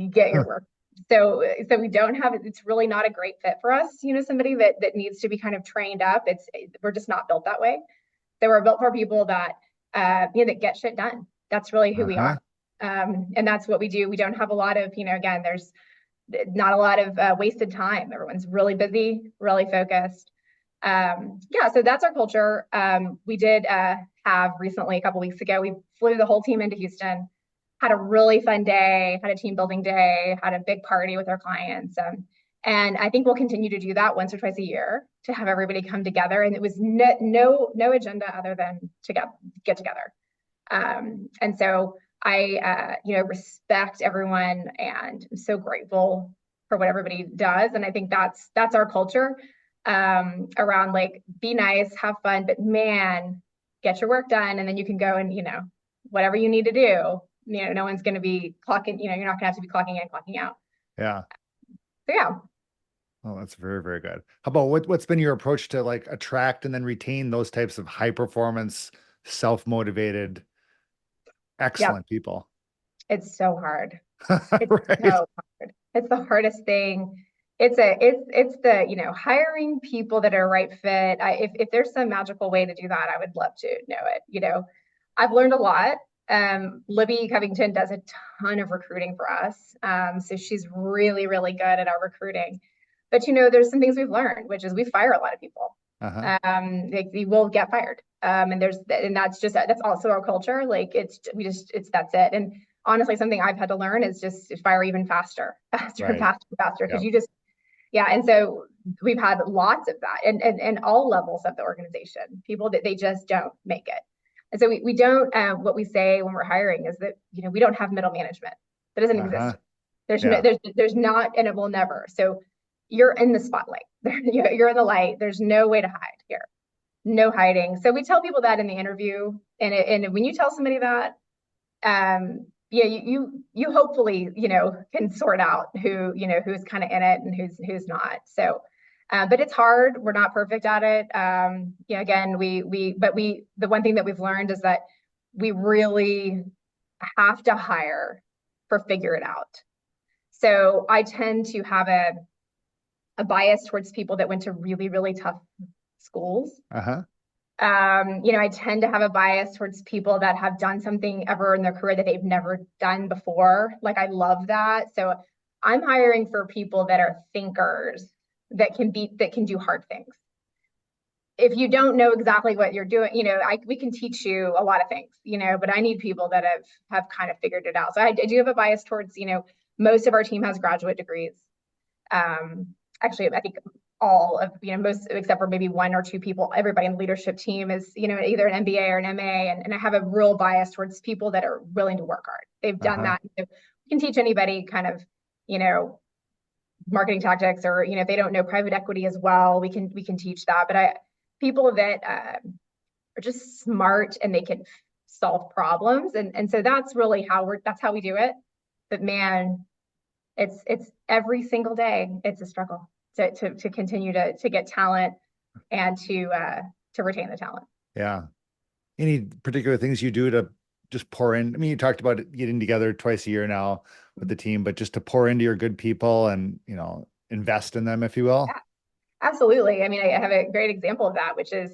get your Huh. work. So we don't have it. It's really not a great fit for us. Somebody that needs to be kind of trained up. We're just not built that way. So we're built for people that get shit done. That's really who we Uh-huh. are. And that's what we do. We don't have a lot of, again, there's not a lot of wasted time. Everyone's really busy, really focused. Yeah, so that's our culture. We did have recently, a couple weeks ago, we flew the whole team into Houston, had a really fun day, had a team building day, had a big party with our clients. And I think we'll continue to do that once or twice a year to have everybody come together. And it was no agenda other than to get together. And so I respect everyone, and I'm so grateful for what everybody does. And I think that's our culture, around like, be nice, have fun, but man, get your work done. And then you can go and, whatever you need to do, no one's going to be clocking, you're not going to have to be clocking in, clocking out. Yeah. So yeah. Oh, that's very, very good. How about what's been your approach to like attract and then retain those types of high performance, self-motivated Yep. excellent people. It's so hard. It's Right. so hard. It's the hardest thing. It's the, hiring people that are right fit. If there's some magical way to do that, I would love to know it. I've learned a lot. Libby Covington does a ton of recruiting for us. So she's really, really good at our recruiting. But there's some things we've learned, which is we fire a lot of people. Uh-huh. We will get fired. And that's also our culture. Like that's it. And honestly, something I've had to learn is just fire even faster, faster, Right. faster, faster. Because Yep. yeah. And so we've had lots of that and all levels of the organization, people that they just don't make it. And so we don't, what we say when we're hiring is that, we don't have middle management. That doesn't Uh-huh. exist. There's no, Yeah. there's not, and it will never. So you're in the spotlight. You're in the light. There's no way to hide here. No hiding. So we tell people that in the interview. And when you tell somebody that, yeah, you hopefully, can sort out who's kind of in it and who's not. So, but it's hard. We're not perfect at it. Yeah, again, the one thing that we've learned is that we really have to hire for figure it out. So I tend to have a bias towards people that went to really, really tough schools. Uh-huh. I tend to have a bias towards people that have done something ever in their career that they've never done before. Like I love that. So I'm hiring for people that are thinkers that can do hard things. If you don't know exactly what you're doing, we can teach you a lot of things, but I need people that have kind of figured it out. So I do have a bias towards, most of our team has graduate degrees. Actually, I think all of, most, except for maybe one or two people, everybody in the leadership team is, either an MBA or an MA. And I have a real bias towards people that are willing to work hard. They've done Uh-huh. that. So we can teach anybody kind of, marketing tactics or, if they don't know private equity as well, we can teach that. But people that are just smart and they can solve problems. And so that's really that's how we do it. But man, it's every single day. It's a struggle to continue to get talent and to retain the talent. Yeah. Any particular things you do to just pour in? I mean, you talked about it getting together twice a year now with the team, but just to pour into your good people and, invest in them, if you will. Yeah, absolutely. I mean, I have a great example of that, which is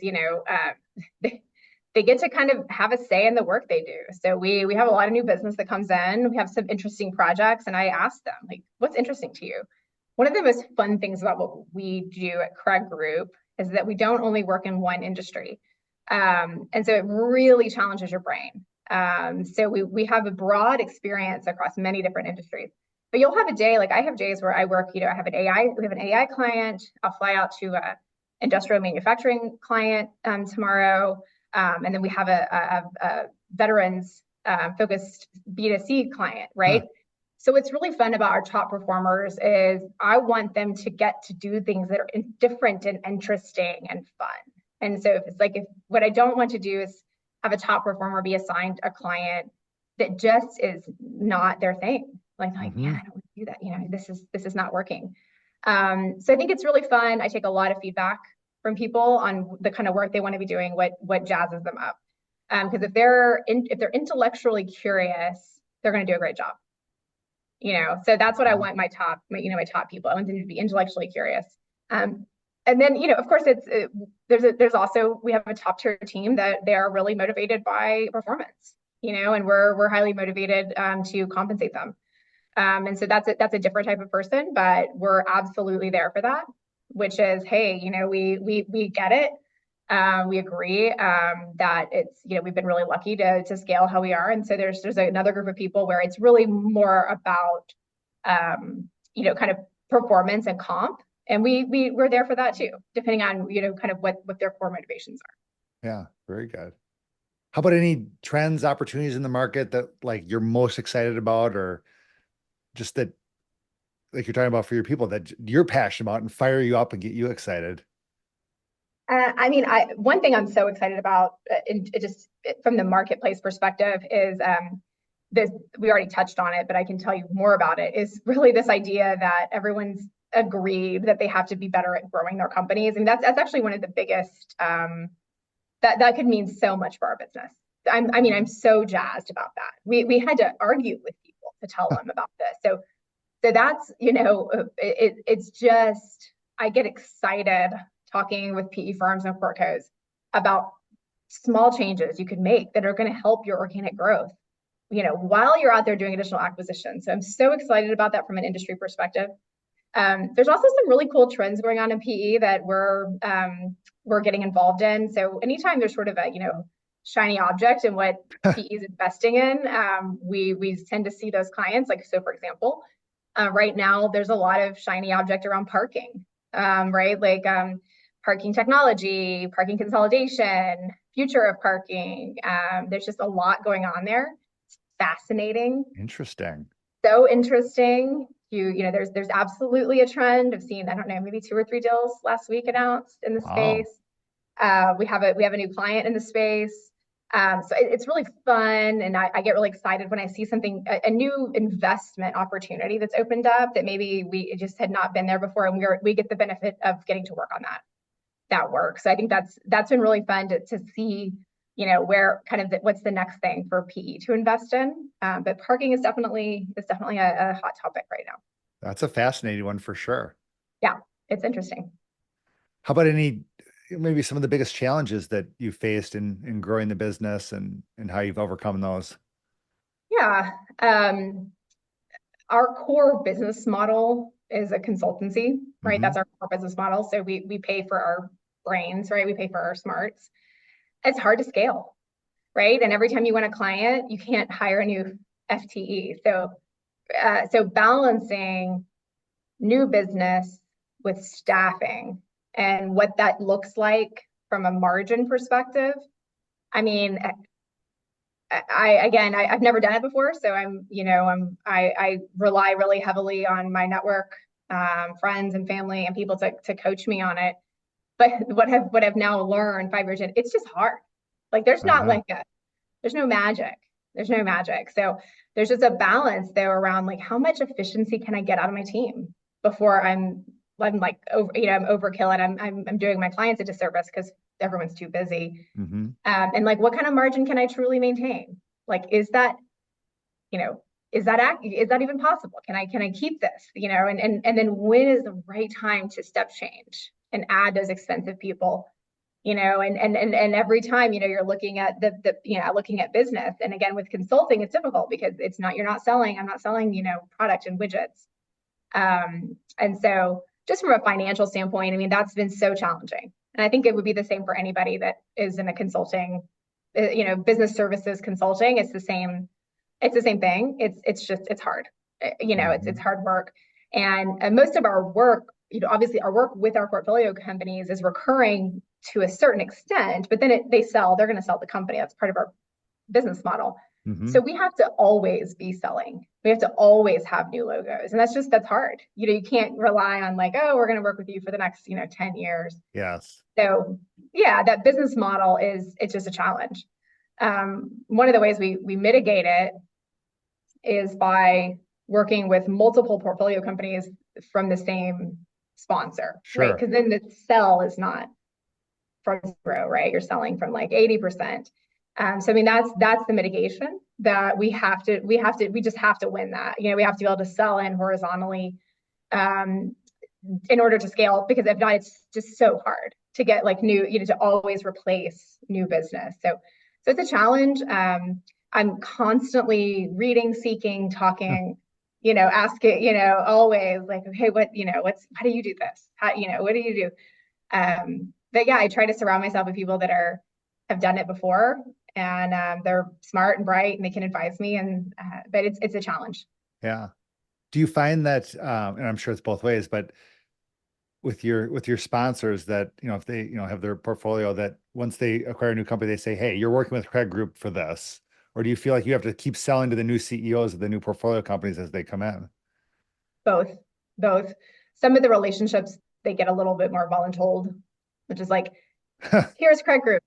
they get to kind of have a say in the work they do. So we have a lot of new business that comes in. We have some interesting projects, and I ask them like, "What's interesting to you?" One of the most fun things about what we do at Craig Group is that we don't only work in one industry. And so it really challenges your brain. So we have a broad experience across many different industries. But you'll have a day, like I have days where I work, I have we have an AI client. I'll fly out to a industrial manufacturing client tomorrow. And then we have a veterans focused B2C client, Huh. right? So what's really fun about our top performers is I want them to get to do things that are different and interesting and fun. And so if what I don't want to do is have a top performer be assigned a client that just is not their thing. Like, man, Hmm. I don't want to do that. This is not working. So I think it's really fun. I take a lot of feedback from people on the kind of work they want to be doing, what jazzes them up. Because if they're intellectually curious, they're going to do a great job. So that's what I want my top people. I want them to be intellectually curious. And then, of course, there's also we have a top tier team that they are really motivated by performance. And we're highly motivated to compensate them. And so that's a different type of person, but we're absolutely there for that, which is, hey, we get it. We agree that we've been really lucky to scale how we are, and so there's another group of people where it's really more about kind of performance and comp, and we're there for that too, depending on kind of what their core motivations are. Yeah. Very good. How about any trends, opportunities in the market that like you're most excited about, or just that like you're talking about for your people that you're passionate about and fire you up and get you excited? I mean, one thing I'm so excited about, just from the marketplace perspective, is this. We already touched on it, but I can tell you more about it. Is really this idea that everyone's agreed that they have to be better at growing their companies, and that's actually one of the biggest. That could mean so much for our business. I'm so jazzed about that. We had to argue with people to tell them about this. So that's, it's just, I get excited talking with PE firms and portcos about small changes you could make that are going to help your organic growth, while you're out there doing additional acquisitions. So I'm so excited about that from an industry perspective. There's also some really cool trends going on in PE that we're getting involved in. So anytime there's sort of a, shiny object in what PE is investing in, we tend to see those clients. Like, so for example, right now there's a lot of shiny object around parking, right? Like parking technology, parking consolidation, future of parking. There's just a lot going on there. It's fascinating. Interesting. So interesting. There's absolutely a trend. I've seen, I don't know, maybe 2 or 3 deals last week announced in the Wow. space. We have a new client in the space. So it's really fun, and I get really excited when I see something, a new investment opportunity that's opened up that maybe we just had not been there before, and we get the benefit of getting to work on that work. So I think that's been really fun to see, where kind of what's the next thing for PE to invest in. But parking is definitely a hot topic right now. That's a fascinating one for sure. Yeah, it's interesting. How about maybe some of the biggest challenges that you faced in growing the business and how you've overcome those? Yeah. Our core business model is a consultancy, right? Hmm. That's our core business model. So we pay for our brains, right? We pay for our smarts. It's hard to scale, right? And every time you win a client, you can't hire a new FTE. So balancing new business with staffing and what that looks like from a margin perspective. I mean, I've never done it before, so I rely really heavily on my network, friends and family and people to coach me on it. But what I've now learned 5 years in, it's just hard. Like Uh-huh. there's no magic. There's no magic. So there's just a balance though around like how much efficiency can I get out of my team before I'm like over, I'm overkill and I'm doing my clients a disservice because everyone's too busy. Hmm. And like, what kind of margin can I truly maintain? Like, you know, is that even possible? Can I keep this? And then when is the right time to step change and add those expensive people? And every time, you're looking at looking at business. And again, with consulting, it's difficult because I'm not selling, product and widgets. And so just from a financial standpoint, I mean, that's been so challenging. And I think it would be the same for anybody that is in a consulting, business services consulting. It's the same thing. It's hard. It's Hmm. hard work. And most of our work, obviously our work with our portfolio companies is recurring to a certain extent, but then they're going to sell the company. That's part of our business model. Hmm. So we have to always be selling. We have to always have new logos. And that's hard. You can't rely on like, oh, we're going to work with you for the next, 10 years. Yes. So yeah, that business model it's just a challenge. One of the ways we mitigate it is by working with multiple portfolio companies from the same sponsor, right? Sure. Because then the sell is not from zero, right? You're selling from like 80%. So I mean that's the mitigation that we just have to win that. We have to be able to sell in horizontally um, in order to scale, because if not, it's just so hard to get like new, to always replace new business. So it's a challenge. I'm constantly reading, seeking, talking, asking, always like, okay, how do you do this? What do you do? But yeah, I try to surround myself with people that have done it before, and they're smart and bright and they can advise me. But it's a challenge. Yeah. Do you find that, and I'm sure it's both ways, but with your sponsors that, if they, have their portfolio that once they acquire a new company, they say, hey, you're working with Craig Group for this, or do you feel like you have to keep selling to the new CEOs of the new portfolio companies as they come in? Both, both. Some of the relationships they get a little bit more voluntold, which is like, here's Craig Group,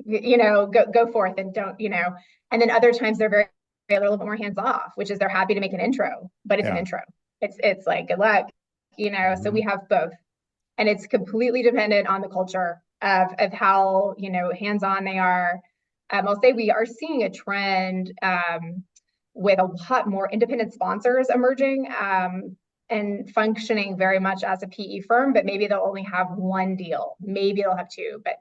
go forth and don't, And then other times they're a little bit more hands off, which is they're happy to make an intro, but it's an Yeah. intro. It's like good luck, So we Hmm. have both, and it's completely dependent on the culture of how hands on they are. I'll say we are seeing a trend with a lot more independent sponsors emerging and functioning very much as a PE firm, but maybe they'll only have one deal. Maybe they'll have two, but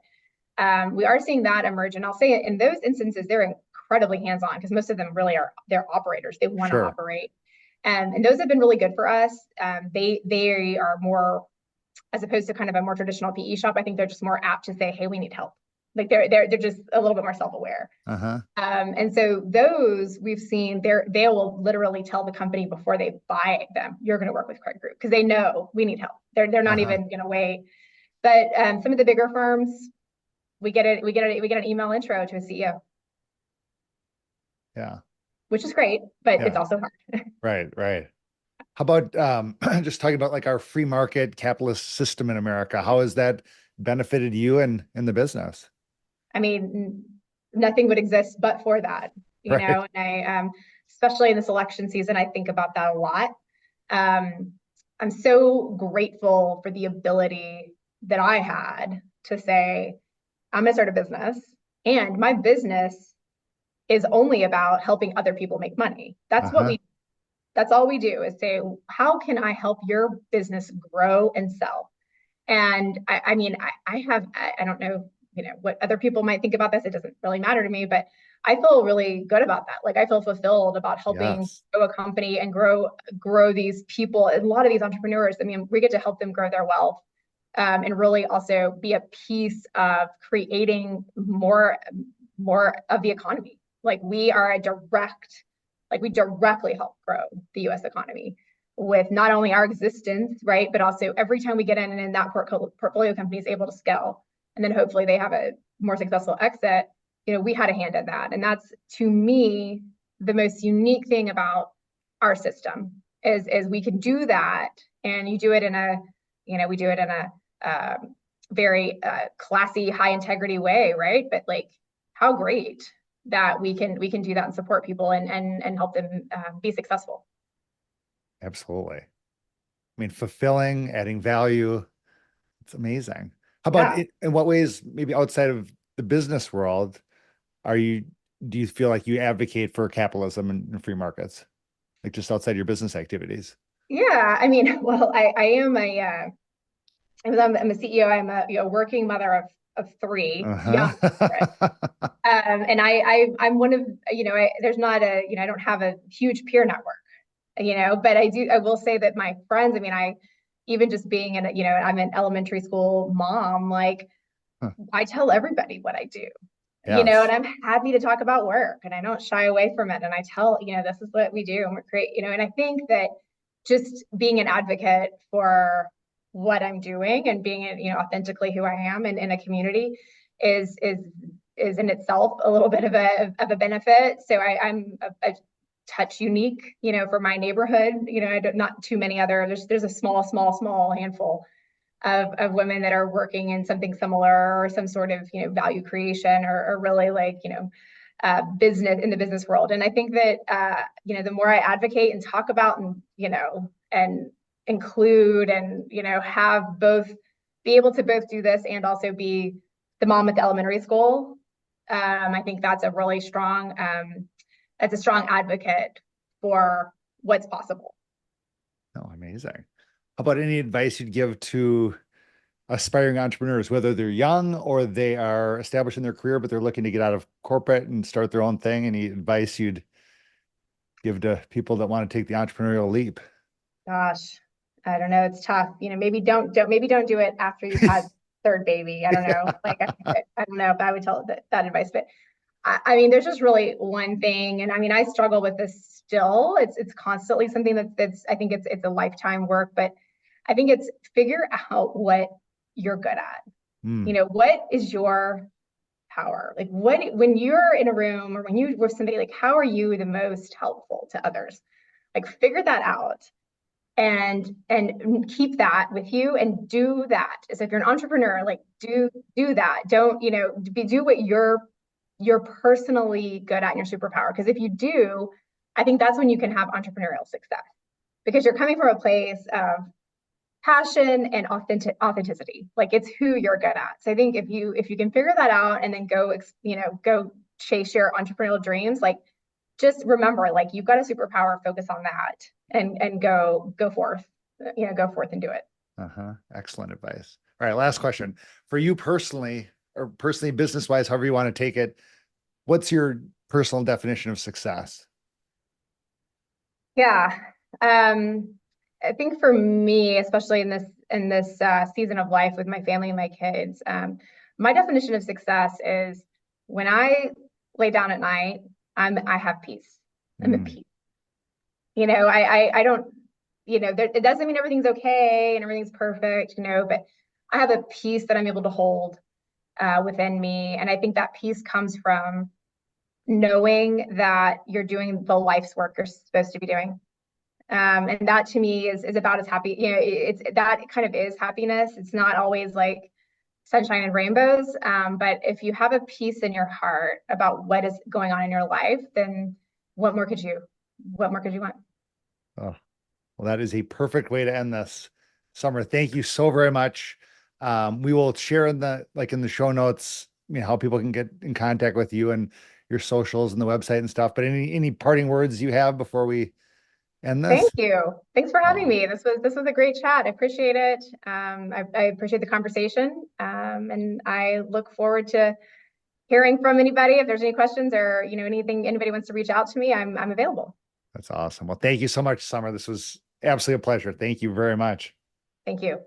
we are seeing that emerge. And I'll say in those instances, they're incredibly hands-on because most of them really are, they're operators. They want to Sure. operate. And those have been really good for us. They are more, as opposed to kind of a more traditional PE shop, I think they're just more apt to say, hey, we need help. Like they're just a little bit more self-aware. Uh-huh. And so those we've seen they will literally tell the company before they buy them, you're going to work with Craig Group because they know we need help. They're not Uh-huh. even going to wait. But some of the bigger firms, we get an email intro to a CEO, Yeah. which is great, but it's Yeah. also hard. Right. Right. How about just talking about like our free market capitalist system in America? How has that benefited you and in the business? I mean, nothing would exist but for that, Right. and especially in this election season, I think about that a lot. Um, I'm so grateful for the ability that I had to say, I'm going to start a business, and my business is only about helping other people make money. Uh-huh. That's all we do is say, how can I help your business grow and sell? And I mean, I don't know, what other people might think about this. It doesn't really matter to me, but I feel really good about that. Like I feel fulfilled about helping Yes. grow a company and grow these people. And a lot of these entrepreneurs, I mean, we get to help them grow their wealth, and really also be a piece of creating more of the economy. Like we directly help grow the U.S. economy with not only our existence, right, but also every time we get in and that portfolio company is able to scale, and then hopefully they have a more successful exit. We had a hand in that, and that's to me the most unique thing about our system is we can do that, and you do it in a, we do it in a very classy, high integrity way, right? But like, how great that we can do that and support people and help them be successful. Absolutely. I mean, fulfilling, adding value. It's amazing. How about Yeah. it, in what ways, maybe outside of the business world, are you, do you feel like you advocate for capitalism and free markets, like just outside your business activities? Yeah, I mean, well, I am I'm a CEO. I'm a working mother of three young children. Uh-huh. And I'm one of, there's not a, I don't have a huge peer network, but I will say that my friends, I mean, even just being in I'm an elementary school mom, like I tell everybody what I do, and Yes. I'm happy to talk about work and I don't shy away from it. And I tell, this is what we do and we're great, and I think that just being an advocate for what I'm doing and being, authentically who I am in a community is is in itself a little bit of a benefit. So I'm a touch unique, for my neighborhood. Not too many other. There's a small handful of women that are working in something similar or some sort of value creation or really like business in the business world. And I think that the more I advocate and talk about and include and have both be able to both do this and also be the mom at the elementary school. I think that's a strong advocate for what's possible. Oh, amazing. How about any advice you'd give to aspiring entrepreneurs, whether they're young or they are established in their career, but they're looking to get out of corporate and start their own thing? Any advice you'd give to people that want to take the entrepreneurial leap? Gosh, I don't know. It's tough. Maybe don't do it after you've had third baby. I don't know. Like I don't know if I would tell that advice, but I mean, there's just really one thing, and I mean, I struggle with this still. It's constantly something that's I think it's a lifetime work, but I think it's figure out what you're good at. Hmm. What is your power? Like when you're in a room or when you with somebody, like how are you the most helpful to others? Like figure that out and keep that with you and do that. So if you're an entrepreneur, like do that. Don't, do what you're personally good at and your superpower. Because if you do, I think that's when you can have entrepreneurial success because you're coming from a place of passion and authenticity. Like it's who you're good at. So I think if you can figure that out and then go chase your entrepreneurial dreams, like just remember, like you've got a superpower, focus on that and go forth, go forth and do it. Uh-huh. Excellent advice. All right, last question. For you personally, or personally business-wise, however you want to take it, what's your personal definition of success? Yeah. I think for me, especially in this season of life with my family and my kids, my definition of success is when I lay down at night, I have peace. I'm at Mm, peace. I don't, it doesn't mean everything's okay and everything's perfect, but I have a peace that I'm able to hold within me. And I think that peace comes from knowing that you're doing the life's work you're supposed to be doing. And that to me is about as happy, it's that kind of is happiness. It's not always like sunshine and rainbows. But if you have a peace in your heart about what is going on in your life, then what more could you, what more could you want? oh, well, that is a perfect way to end this. Summer, thank you so very much. We will share in the show notes, how people can get in contact with you and your socials and the website and stuff. But any parting words you have before we end Thank this? you. Thanks for having Oh, me. This was a great chat. I appreciate it. I appreciate the conversation. And I look forward to hearing from anybody. If there's any questions or, anything anybody wants to reach out to me, I'm available. that's awesome. Well, thank you so much, Summer. This was absolutely a pleasure. Thank you very much. Thank you.